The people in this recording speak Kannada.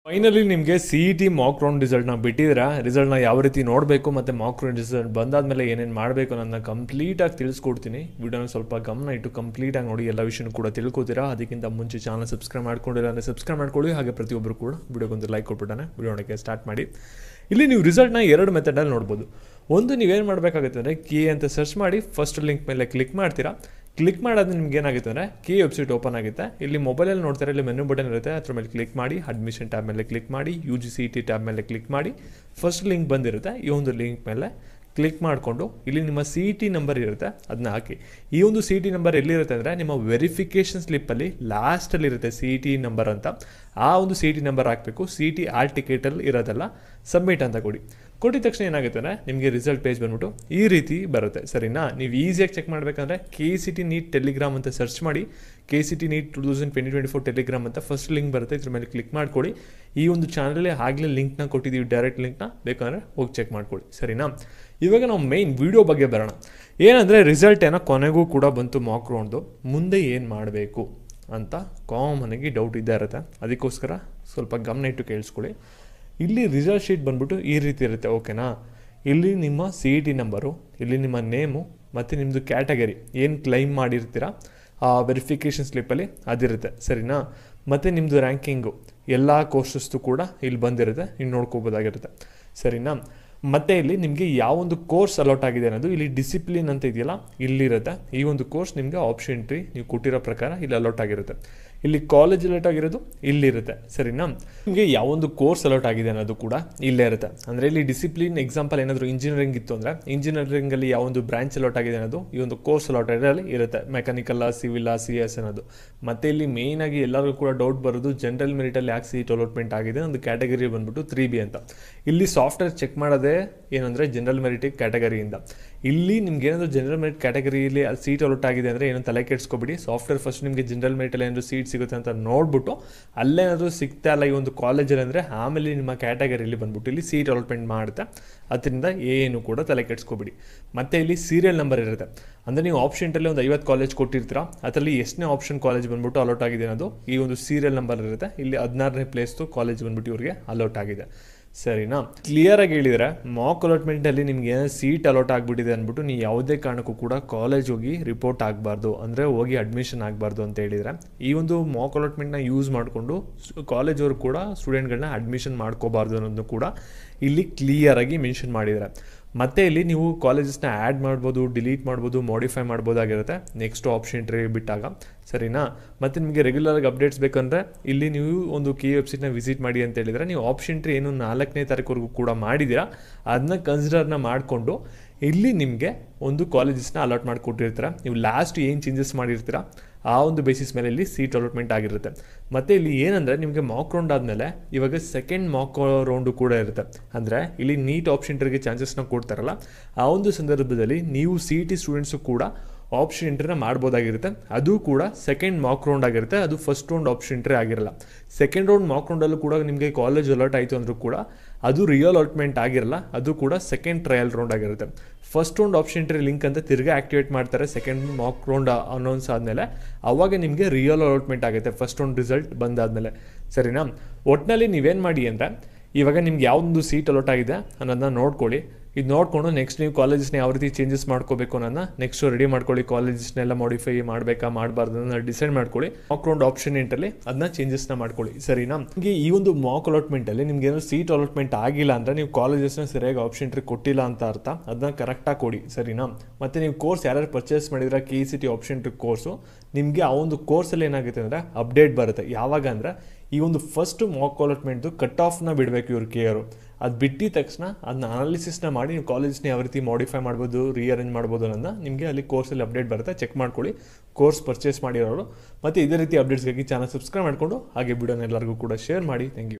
ಫೈನಲಿ ನಿಮಗೆ ಸಿ.ಇ.ಟಿ ಮಾಕ್ ರೌಂಡ್ ರಿಸಲ್ಟ್ನ ಬಿಟ್ಟಿದ್ದೀರಾ. ರಿಸಲ್ಟ್ನ ಯಾವ ರೀತಿ ನೋಡಬೇಕು ಮತ್ತು ಮಾಕ್ ರೌಂಡ್ ರಿಸಲ್ಟ್ ಬಂದಾದಮೇಲೆ ಏನೇನು ಮಾಡಬೇಕು ಅನ್ನೋದನ್ನ ಕಂಪ್ಲೀಟಾಗಿ ತಿಳಿಸ್ಕೊಡ್ತೀನಿ. ವಿಡಿಯೋನ ಸ್ವಲ್ಪ ಗಮನ ಇಟ್ಟು ಕಂಪ್ಲೀಟಾಗಿ ನೋಡಿ ಎಲ್ಲ ವಿಷಯನೂ ಕೂಡ ತಿಳ್ಕೊತೀರಾ. ಅದಕ್ಕಿಂತ ಮುಂಚೆ ಚಾನಲ್ ಸಬ್ಸ್ಕ್ರೈಬ್ ಮಾಡ್ಕೊಂಡಿಲ್ಲ ಅಂದರೆ ಸಬ್ಸ್ಕ್ರೈಬ್ ಮಾಡ್ಕೊಳ್ಳಿ. ಹಾಗೆ ಪ್ರತಿಯೊಬ್ಬರು ಕೂಡ ವಿಡಿಯೋಗೊಂದು ಲೈಕ್ ಕೊಟ್ಬಿಟ್ಟಾನೆ ವಿಡಿಯೋಕ್ಕೆ ಸ್ಟಾರ್ಟ್ ಮಾಡಿ. ಇಲ್ಲಿ ನೀವು ರಿಸಲ್ಟ್ನ ಎರಡು ಮೆಥಡಲ್ಲಿ ನೋಡ್ಬೋದು. ಒಂದು ನೀವೇನು ಮಾಡಬೇಕಾಗುತ್ತೆ ಅಂದರೆ ಕೆ ಅಂತ ಸರ್ಚ್ ಮಾಡಿ ಫಸ್ಟ್ ಲಿಂಕ್ ಮೇಲೆ ಕ್ಲಿಕ್ ಮಾಡ್ತೀರಾ. ಕ್ಲಿಕ್ ಮಾಡೋದು ನಿಮ್ಗೆ ಏನಾಗುತ್ತೆ ಅಂದರೆ ಕೆ ವೆಬ್ಸೈಟ್ ಓಪನ್ ಆಗುತ್ತೆ. ಇಲ್ಲಿ ಮೊಬೈಲಲ್ಲಿ ನೋಡ್ತಾರೆ, ಇಲ್ಲಿ ಮೆನು ಬಟನ್ ಇರುತ್ತೆ, ಅದ್ರ ಮೇಲೆ ಕ್ಲಿಕ್ ಮಾಡಿ ಅಡ್ಮಿಷನ್ ಟ್ಯಾಬ್ ಮೇಲೆ ಕ್ಲಿಕ್ ಮಾಡಿ UGC-ET ಟ್ಯಾಬ್ ಮೇಲೆ ಕ್ಲಿಕ್ ಮಾಡಿ ಫಸ್ಟ್ ಲಿಂಕ್ ಬಂದಿರುತ್ತೆ. ಈ ಒಂದು ಲಿಂಕ್ ಮೇಲೆ ಕ್ಲಿಕ್ ಮಾಡಿಕೊಂಡು ಇಲ್ಲಿ ನಿಮ್ಮ CET ನಂಬರ್ ಇರುತ್ತೆ, ಅದನ್ನ ಹಾಕಿ. ಈ ಒಂದು CET ನಂಬರ್ ಎಲ್ಲಿರುತ್ತೆ ಅಂದರೆ ನಿಮ್ಮ ವೆರಿಫಿಕೇಷನ್ ಸ್ಲಿಪ್ಪಲ್ಲಿ ಲಾಸ್ಟಲ್ಲಿ ಇರುತ್ತೆ CET ನಂಬರ್ ಅಂತ. ಆ ಒಂದು CET ನಂಬರ್ ಹಾಕಬೇಕು. CET ಆಲ್ ಟಿಕೆಟಲ್ಲಿ ಇರೋದಲ್ಲ, ಸಬ್ಮಿಟ್ ಅಂತ ಕೊಟ್ಟಿದ ತಕ್ಷಣ ಏನಾಗುತ್ತೆ ಅಂದರೆ ನಿಮಗೆ ರಿಸಲ್ಟ್ ಪೇಜ್ ಬಂದ್ಬಿಟ್ಟು ಈ ರೀತಿ ಬರುತ್ತೆ. ಸರಿನಾ? ನೀವು ಈಸಿಯಾಗಿ ಚೆಕ್ ಮಾಡಬೇಕಂದ್ರೆ KCET NEET ಟೆಲಿಗ್ರಾಮ್ ಅಂತ ಸರ್ಚ್ ಮಾಡಿ. KCET NEET 2024 ಟೆಲಿಗ್ರಾಮ್ ಅಂತ ಫಸ್ಟ್ ಲಿಂಕ್ ಬರುತ್ತೆ, ಇದ್ರ ಮೇಲೆ ಕ್ಲಿಕ್ ಮಾಡ್ಕೊಳ್ಳಿ. ಈ ಒಂದು ಚಾನಲಲ್ಲಿ ಆಗಲೇ ಲಿಂಕ್ನ ಕೊಟ್ಟಿದ್ದೀವಿ, ಡೈರೆಕ್ಟ್ ಲಿಂಕ್ನ, ಬೇಕಂದರೆ ಹೋಗಿ ಚೆಕ್ ಮಾಡ್ಕೊಳ್ಳಿ. ಸರಿನಾ? ಇವಾಗ ನಾವು ಮೇಯ್ನ್ ವಿಡಿಯೋ ಬಗ್ಗೆ ಬರೋಣ. ಏನಂದರೆ ರಿಸಲ್ಟ್ ಏನೋ ಕೊನೆಗೂ ಕೂಡ ಬಂತು ಮಾಕ್ ರೌಂಡ್ದು, ಮುಂದೆ ಏನು ಮಾಡಬೇಕು ಅಂತ ಕಾಮನ್ನಾಗಿ ಡೌಟ್ ಇದ್ದೇ ಇರುತ್ತೆ. ಅದಕ್ಕೋಸ್ಕರ ಸ್ವಲ್ಪ ಗಮನ ಇಟ್ಟು ಕೇಳಿಸ್ಕೊಳ್ಳಿ. ಇಲ್ಲಿ ರಿಸಲ್ಟ್ ಶೀಟ್ ಬಂದ್ಬಿಟ್ಟು ಈ ರೀತಿ ಇರುತ್ತೆ, ಓಕೆನಾ? ಇಲ್ಲಿ ನಿಮ್ಮ CET ನಂಬರು, ಇಲ್ಲಿ ನಿಮ್ಮ ನೇಮು ಮತ್ತು ನಿಮ್ಮದು ಕ್ಯಾಟಗರಿ ಏನು ಕ್ಲೈಮ್ ಮಾಡಿರ್ತೀರ ಆ ವೆರಿಫಿಕೇಷನ್ ಸ್ಲಿಪ್ಪಲ್ಲಿ ಅದಿರುತ್ತೆ. ಸರಿನಾ? ಮತ್ತು ನಿಮ್ಮದು ರ್ಯಾಂಕಿಂಗು ಎಲ್ಲ ಕೋರ್ಸಸ್ದು ಕೂಡ ಇಲ್ಲಿ ಬಂದಿರುತ್ತೆ, ಇನ್ನು ನೋಡ್ಕೋಬೋದಾಗಿರುತ್ತೆ. ಸರಿನಾ? ಮತ್ತು ಇಲ್ಲಿ ನಿಮಗೆ ಯಾವೊಂದು ಕೋರ್ಸ್ ಅಲಾಟ್ ಆಗಿದೆ ಅನ್ನೋದು ಇಲ್ಲಿ ಡಿಸಿಪ್ಲಿನ್ ಅಂತ ಇದೆಯಲ್ಲ ಇಲ್ಲಿರುತ್ತೆ. ಈ ಒಂದು ಕೋರ್ಸ್ ನಿಮಗೆ ಆಪ್ಷನ್ ಎಂಟ್ರಿ ನೀವು ಕೊಟ್ಟಿರೋ ಪ್ರಕಾರ ಇಲ್ಲಿ ಅಲಾಟ್ ಆಗಿರುತ್ತೆ. ಇಲ್ಲಿ ಕಾಲೇಜ್ ಅಲಾಟ್ ಆಗಿರೋದು ಇಲ್ಲಿರುತ್ತೆ. ಸರಿನಾ? ನಿಮಗೆ ಯಾವೊಂದು ಕೋರ್ಸ್ ಅಲಾಟ್ ಆಗಿದೆ ಅನ್ನೋದು ಕೂಡ ಇಲ್ಲೇ ಇರುತ್ತೆ. ಅಂದರೆ ಇಲ್ಲಿ ಡಿಸಿಪ್ಲಿನ್ ಎಕ್ಸಾಂಪಲ್ ಏನಾದರೂ ಇಂಜಿನಿಯರಿಂಗ್ ಇತ್ತು ಅಂದರೆ ಇಂಜಿನಿಯರಿಂಗಲ್ಲಿ ಯಾವೊಂದು ಬ್ರಾಂಚ್ ಅಲಾಟ್ ಆಗಿದೆ ಅನ್ನೋದು ಈ ಒಂದು ಕೋರ್ಸ್ ಅಲಾಟ್ ಅಲ್ಲಿ ಇರುತ್ತೆ. ಮೆಕ್ಯಾನಿಕಲ್ಲ, ಸಿವಿಲ್ಲ, CS ಅನ್ನೋದು. ಮತ್ತು ಇಲ್ಲಿ ಮೇಯ್ನಾಗಿ ಎಲ್ಲರಿಗೂ ಕೂಡ ಡೌಟ್ ಬರೋದು ಜನರಲ್ ಮೆರಿಟಲ್ಲಿ ಯಾಕೆ ಸೀಟ್ ಅಲಾಟ್ಮೆಂಟ್ ಆಗಿದೆ, ಒಂದು ಕ್ಯಾಟಗರಿ ಬಂದ್ಬಿಟ್ಟು 3B ಅಂತ. ಇಲ್ಲಿ ಸಾಫ್ಟ್ವೇರ್ ಚೆಕ್ ಮಾಡೋದೇ ಏನಂದರೆ ಜನರಲ್ ಮೆರಿಟ್ ಕ್ಯಾಟಗರಿಯಿಂದ. ಇಲ್ಲಿ ನಿಮ್ಗೆ ಏನಾದರೂ ಜನರಲ್ ಮೆರಿಟ್ ಕ್ಯಾಟಗರಿಯಲ್ಲಿ ಸೀಟ್ ಅಲಾಟ್ ಆಗಿದೆ ಅಂದರೆ ಏನೋ ತಲೆ ಕೆಡಿಸ್ಕೊಬಿಡಿ. ಸಾಫ್ಟ್ವೇರ್ ಫಸ್ಟ್ ನಿಮಗೆ ಜನರಲ್ ಮೆರಿಟಲ್ಲಿ ಏನಾದರೂ ಸೀಟ್ ಸಿಗುತ್ತೆ ಅಂತ ನೋಡ್ಬಿಟ್ಟು ಅಲ್ಲೇನಾದರೂ ಸಿಗ್ತಾ ಇಲ್ಲ ಈ ಒಂದು ಕಾಲೇಜಲ್ಲಿ ಅಂದರೆ ಆಮೇಲೆ ನಿಮ್ಮ ಕ್ಯಾಟಗರಿಯಲ್ಲಿ ಬಂದ್ಬಿಟ್ಟು ಇಲ್ಲಿ ಸೀಟ್ ಅಲಾಟ್ಮೆಂಟ್ ಮಾಡುತ್ತೆ. ಅದರಿಂದ ಏನು ಕೂಡ ತಲೆ ಕೆಡಿಸ್ಕೊಬಿಡಿ. ಮತ್ತು ಇಲ್ಲಿ ಸೀರಿಯಲ್ ನಂಬರ್ ಇರುತ್ತೆ. ಅಂದರೆ ನೀವು ಆಪ್ಷನ್ಟಲ್ಲಿ ಒಂದು 50 ಕಾಲೇಜ್ ಕೊಟ್ಟಿರ್ತೀರ, ಅದರಲ್ಲಿ ಎಷ್ಟನೇ ಆಪ್ಷನ್ ಕಾಲೇಜ್ ಬಂದ್ಬಿಟ್ಟು ಅಲಾಟ್ ಆಗಿದೆ ಅನ್ನೋದು ಈ ಒಂದು ಸೀರಿಯಲ್ ನಂಬರ್ ಇರುತ್ತೆ. ಇಲ್ಲಿ 16ನೇ ಪ್ಲೇಸ್ದು ಕಾಲೇಜ್ ಬಂದ್ಬಿಟ್ಟು ಇವ್ರಿಗೆ ಅಲಾಟ್ ಆಗಿದೆ. ಸರಿನಾ? ಕ್ಲಿಯರಾಗಿ ಹೇಳಿದರೆ ಮಾಕ್ ಅಲಾಟ್ಮೆಂಟಲ್ಲಿ ನಿಮ್ಗೆ ಏನೋ ಸೀಟ್ ಅಲಾಟ್ ಆಗಿಬಿಟ್ಟಿದೆ ಅಂದ್ಬಿಟ್ಟು ನೀವು ಯಾವುದೇ ಕಾರಣಕ್ಕೂ ಕೂಡ ಕಾಲೇಜ್ ಹೋಗಿ ರಿಪೋರ್ಟ್ ಆಗಬಾರ್ದು, ಅಂದರೆ ಹೋಗಿ ಅಡ್ಮಿಷನ್ ಆಗಬಾರ್ದು ಅಂತ ಹೇಳಿದರೆ ಈ ಒಂದು ಮಾಕ್ ಅಲಾಟ್ಮೆಂಟ್ನ ಯೂಸ್ ಮಾಡಿಕೊಂಡು ಕಾಲೇಜವರು ಕೂಡ ಸ್ಟೂಡೆಂಟ್ಗಳನ್ನ ಅಡ್ಮಿಷನ್ ಮಾಡ್ಕೋಬಾರ್ದು ಅನ್ನೋದನ್ನು ಕೂಡ ಇಲ್ಲಿ ಕ್ಲಿಯರಾಗಿ ಮೆನ್ಷನ್ ಮಾಡಿದ್ದಾರೆ. ಮತ್ತು ಇಲ್ಲಿ ನೀವು ಕಾಲೇಜಸ್ನ ಆ್ಯಡ್ ಮಾಡ್ಬೋದು, ಡಿಲೀಟ್ ಮಾಡ್ಬೋದು, ಮಾಡಿಫೈ ಮಾಡ್ಬೋದಾಗಿರುತ್ತೆ ನೆಕ್ಸ್ಟ್ ಆಪ್ಷನ್ ಎಂಟ್ರಿ ಬಿಟ್ಟಾಗ. ಸರಿನಾ? ಮತ್ತು ನಿಮಗೆ ರೆಗ್ಯುಲರಾಗಿ ಅಪ್ಡೇಟ್ಸ್ ಬೇಕಂದರೆ ಇಲ್ಲಿ ನೀವು ಒಂದು ಕೆ ವೆಬ್ಸೈಟ್ನ ವಿಸಿಟ್ ಮಾಡಿ ಅಂತ ಹೇಳಿದರೆ ನೀವು ಆಪ್ಷನ್ ಎಂಟ್ರಿ ಏನು 4ನೇ ತಾರೀಕುವರೆಗೂ ಕೂಡ ಮಾಡಿದ್ದೀರಾ ಅದನ್ನ ಕನ್ಸಿಡರ್ನ ಮಾಡಿಕೊಂಡು ಇಲ್ಲಿ ನಿಮಗೆ ಒಂದು ಕಾಲೇಜಸ್ನ ಅಲಾಟ್ ಮಾಡಿಕೊಟ್ಟಿರ್ತೀರ. ನೀವು ಲಾಸ್ಟ್ ಏನು ಚೇಂಜಸ್ ಮಾಡಿರ್ತೀರ ಆ ಒಂದು ಬೇಸಿಸ್ ಮೇಲೆ ಇಲ್ಲಿ ಸೀಟ್ ಅಲಾಟ್ಮೆಂಟ್ ಆಗಿರುತ್ತೆ. ಮತ್ತು ಇಲ್ಲಿ ಏನಂದರೆ ನಿಮಗೆ ಮಾಕ್ ರೌಂಡ್ ಆದಮೇಲೆ ಇವಾಗ ಸೆಕೆಂಡ್ ಮಾಕ್ ರೌಂಡು ಕೂಡ ಇರುತ್ತೆ. ಅಂದರೆ ಇಲ್ಲಿ ನೀಟ್ ಆಪ್ಷನ್ ಎಂಟ್ರಿಗೆ ಚಾನ್ಸಸ್ನ ಕೊಡ್ತಾರಲ್ಲ, ಆ ಒಂದು ಸಂದರ್ಭದಲ್ಲಿ ನೀವು CET ಸ್ಟೂಡೆಂಟ್ಸು ಕೂಡ ಆಪ್ಷನ್ ಎಂಟ್ರಿನ ಮಾಡ್ಬೋದಾಗಿರುತ್ತೆ. ಅದು ಕೂಡ ಸೆಕೆಂಡ್ ಮಾಕ್ ರೌಂಡ್ ಆಗಿರುತ್ತೆ, ಅದು ಫಸ್ಟ್ ರೌಂಡ್ ಆಪ್ಷನ್ ಎಂಟ್ರಿ ಆಗಿರಲ್ಲ. ಸೆಕೆಂಡ್ ರೌಂಡ್ ಮಾಕ್ ರೌಂಡಲ್ಲೂ ಕೂಡ ನಿಮಗೆ ಕಾಲೇಜ್ ಅಲಾಟ್ ಆಯಿತು ಅಂದರೂ ಕೂಡ ಅದು ರಿಯಲ್ ಅಲಾಟ್ಮೆಂಟ್ ಆಗಿರಲ್ಲ, ಅದು ಕೂಡ ಸೆಕೆಂಡ್ ಟ್ರಯಲ್ ರೌಂಡ್ ಆಗಿರುತ್ತೆ. First round option entry link ಅಂತ ತಿರ್ಗಿ ಆಕ್ಟಿವೇಟ್ ಮಾಡ್ತಾರೆ ಸೆಕೆಂಡ್ ಮಾಕ್ ರೌಂಡ್ ಅನೌನ್ಸ್ ಆದಮೇಲೆ, ಆವಾಗ ನಿಮಗೆ ರಿಯಲ್ ಅಲಾಟ್ಮೆಂಟ್ ಆಗುತ್ತೆ ಫಸ್ಟ್ ರೌಂಡ್ ರಿಸಲ್ಟ್ ಬಂದಾದಮೇಲೆ. ಸರಿನಾ? ಒಟ್ಟಿನಲ್ಲಿ ನೀವೇನು ಮಾಡಿ ಅಂದರೆ ಇವಾಗ ನಿಮ್ಗೆ ಯಾವುದೊಂದು ಸೀಟ್ ಅಲಾಟ್ ಆಗಿದೆ ಅನ್ನೋದನ್ನ ನೋಡ್ಕೊಳ್ಳಿ. ಇದು ನೋಡಿಕೊಂಡು ನೆಕ್ಸ್ಟ್ ನೀವು ಕಾಲೇಜಸ್ನ ಯಾವ ರೀತಿ ಚೇಂಜಸ್ ಮಾಡ್ಕೋಬೇಕು ಅನ್ನೋದನ್ನ ನೆಕ್ಸ್ಟ್ ರೆಡಿ ಮಾಡ್ಕೊಳ್ಳಿ. ಕಾಲೇಜಸ್ನೆಲ್ಲ ಮಾಡಿಫೈ ಮಾಡಬೇಕಾ ಮಾಡಬಾರ್ದು ಅನ್ನೋದನ್ನ ಡಿಸೈಡ್ ಮಾಡ್ಕೊಳ್ಳಿ. ಮಾಕ್ ರೌಂಡ್ ಆಪ್ಷನ್ ಎಂಟ್ರಲ್ಲಿ ಅದನ್ನ ಚೇಂಜಸ್ನ ಮಾಡ್ಕೊಳ್ಳಿ. ಸರಿನಾ? ನಿಮಗೆ ಈ ಒಂದು ಮಾಕ್ ಅಲಾಟ್ಮೆಂಟಲ್ಲಿ ನಿಮ್ಗೆ ಏನೋ ಸೀಟ್ ಅಲಾಟ್ಮೆಂಟ್ ಆಗಿಲ್ಲ ಅಂದರೆ ನೀವು ಕಾಲೇಜಸ್ನ ಸರಿಯಾಗಿ ಆಪ್ಷನ್ ಎಂಟ್ರಿ ಕೊಟ್ಟಿಲ್ಲ ಅಂತ ಅರ್ಥ. ಅದನ್ನ ಕರೆಕ್ಟಾಗಿ ಕೊಡಿ. ಸರಿನಾ? ಮತ್ತು ನೀವು ಕೋರ್ಸ್ ಯಾರ್ಯಾರು ಪರ್ಚೇಸ್ ಮಾಡಿದ್ರೆ KCET ಆಪ್ಷನ್ ಎಂಟ್ರಿ ಕೋರ್ಸು ನಿಮಗೆ ಆ ಒಂದು ಕೋರ್ಸಲ್ಲಿ ಏನಾಗುತ್ತೆ ಅಂದರೆ ಅಪ್ಡೇಟ್ ಬರುತ್ತೆ. ಯಾವಾಗ ಅಂದರೆ ಈ ಒಂದು ಫಸ್ಟ್ ಮಾಕ್ ಅಲಾಟ್ಮೆಂಟ್ದು ಕಟ್ ಆಫ್ನ ಬಿಡಬೇಕು ಇವ್ರು ಕೇರು. ಅದು ಬಿಟ್ಟಿದ ತಕ್ಷಣ ಅದನ್ನ ಅನಾಲಿಸಿಸ್ನ ಮಾಡಿ ನೀವು ಕಾಲೇಜ್ನ ಯಾವ ರೀತಿ ಮಾಡಿಫೈ ಮಾಡ್ಬೋದು, ರೀಅರೇಂಜ್ ಮಾಡ್ಬೋದು ಅನ್ನೋದನ್ನ ನಿಮಗೆ ಅಲ್ಲಿ ಕೋರ್ಸಲ್ಲಿ ಅಪ್ಡೇಟ್ ಬರುತ್ತೆ. ಚೆಕ್ ಮಾಡ್ಕೊಳ್ಳಿ ಕೋರ್ಸ್ ಪರ್ಚೇಸ್ ಮಾಡಿರೋರು. ಮತ್ತು ಇದೇ ರೀತಿ ಅಪ್ಡೇಟ್ಸ್ಗಾಗಿ ಚಾನಲ್ ಸಬ್ಸ್ಕ್ರೈಬ್ ಮಾಡಿಕೊಂಡು ಹಾಗೆ ವಿಡಿಯೋನ ಎಲ್ಲರಿಗೂ ಕೂಡ ಶೇರ್ ಮಾಡಿ. Thank you.